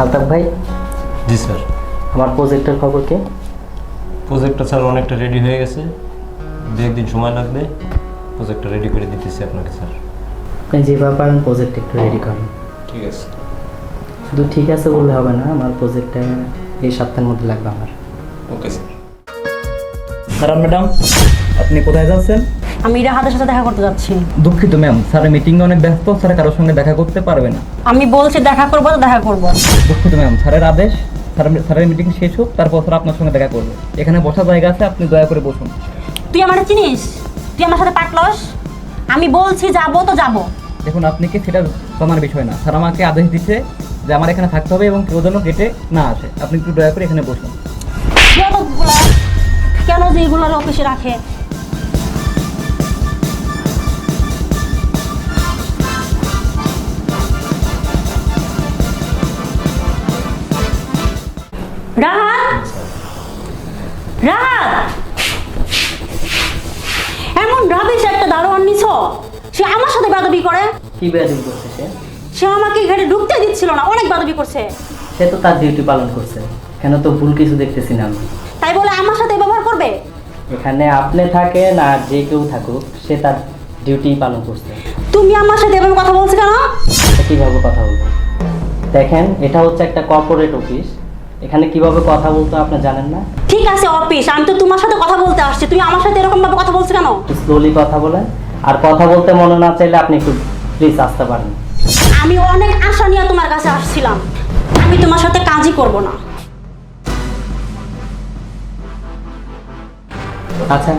আলতাফ ভাই। জি স্যার। আমার প্রজেক্টের খবর কি? প্রজেক্টটা স্যার অনেকটা রেডি হয়ে গেছে, দু একদিন সময় লাগবে। প্রজেক্টটা রেডি করে দিতেছি আপনাকে স্যার। আপনি যেভাবে পারেন প্রজেক্ট একটু রেডি করেন। ঠিক আছে। শুধু ঠিক আছে বললে হবে না, আমার প্রজেক্টটা এই সপ্তাহের মধ্যে লাগবে আমার। Okay sir. স্যার ম্যাডাম, আপনি কোথায় যাচ্ছেন? আমি রাহাতের সাথে দেখা করতে যাচ্ছি। দুঃখিত ম্যাম, স্যারের মিটিংয়ে অনেক ব্যস্ত, স্যার কারোর সঙ্গে দেখা করতে পারবে না। আমি বলছি দেখা করবো তো দেখা করবো। দুঃখিত ম্যাম, স্যারের আদেশ, স্যারের মিটিং শেষ হোক, তারপর স্যার আপনার সঙ্গে দেখা করবে। এখানে বসার জায়গা আছে, আপনি দয়া করে বসুন। তুই আমার চিনিস? তুই আমার সাথে পাটলস? আমি বলছি যাবো তো যাবো। দেখুন, আপনি কি সেটা জানার বিষয় না। স্যার আমাকে আদেশ দিচ্ছে যে আমার এখানে থাকতে হবে এবং কেউ যেন গেটে না আসে। আপনি একটু দয়া করে এখানে বসুন। কেন যে এগুলো অফিসে রাখে? রাহাত, রাহাত, এমন রাবিশ একটা দারোয়ান নিছো, সে আমার সাথে বাদবি করে। কি বেয়াদবি করছে সে? সে আমাকে ঘরে ঢুকতে দিচ্ছিল না, অনেক বাদবি করছে। সে তো তার ডিউটি পালন করছে, কেন তো ভুল কিছু দেখতেছি না আমি। তাই বলে আমার সাথে ব্যবহার করবে? এখানে আপনি থাকেন আর যে কেউ থাকুক, সে তার ডিউটি পালন করছে। তুমি আমার সাথে এভাবে কথা বলছো কেন? কিভাবে কথা বলবো? দেখেন, এটা হচ্ছে একটা কর্পোরেট অফিস, এখানে কিভাবে কথা বলতে আপনি জানেন না? ঠিক আছে অফিস, আমি তো তোমার সাথে কথা বলতে আসছি, তুমি আমার সাথে এরকম ভাবে কথা বলছো কেন? একটু স্লোলি কথা বলেন, আর কথা বলতে মনে না চাইলে আপনি একটু প্লিজ আসতে পারেন। আমি অনেক আশা নিয়ে তোমার কাছে আসছিলাম, আমি তোমার সাথে কাজই করব না। আচ্ছা,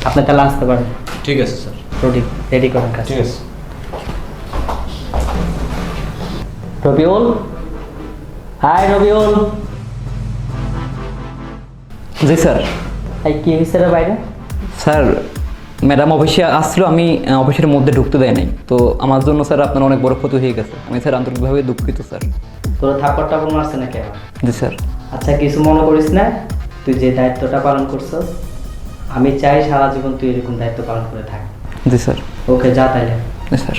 আপনি তাহলে আসতে পারেন। ঠিক আছে স্যার। রেডি করেন কাজ। ঠিক আছে। রবিউল, হাই রবিউল। জি স্যার। এই কি হয়েছে রে বাইরে? স্যার, ম্যাডাম অফিসে আসছিল, আমি অফিসের মধ্যে ঢুকতে দেয় নাই। তো আমার জন্য স্যার আপনার অনেক বড় ক্ষতি হয়ে গেছে। আমি স্যার আন্তরিকভাবে দুঃখিত স্যার। তোর থাপ্পড় টাপড় মারছে নাকি? জি স্যার। আচ্ছা, কিছু মনে করিস না, তুই যে দায়িত্বটা পালন করছস, আমি চাই সারা জীবন তুই এরকম দায়িত্ব পালন করে থাক। জি স্যার। ওকে, যা তাইলে। জি স্যার।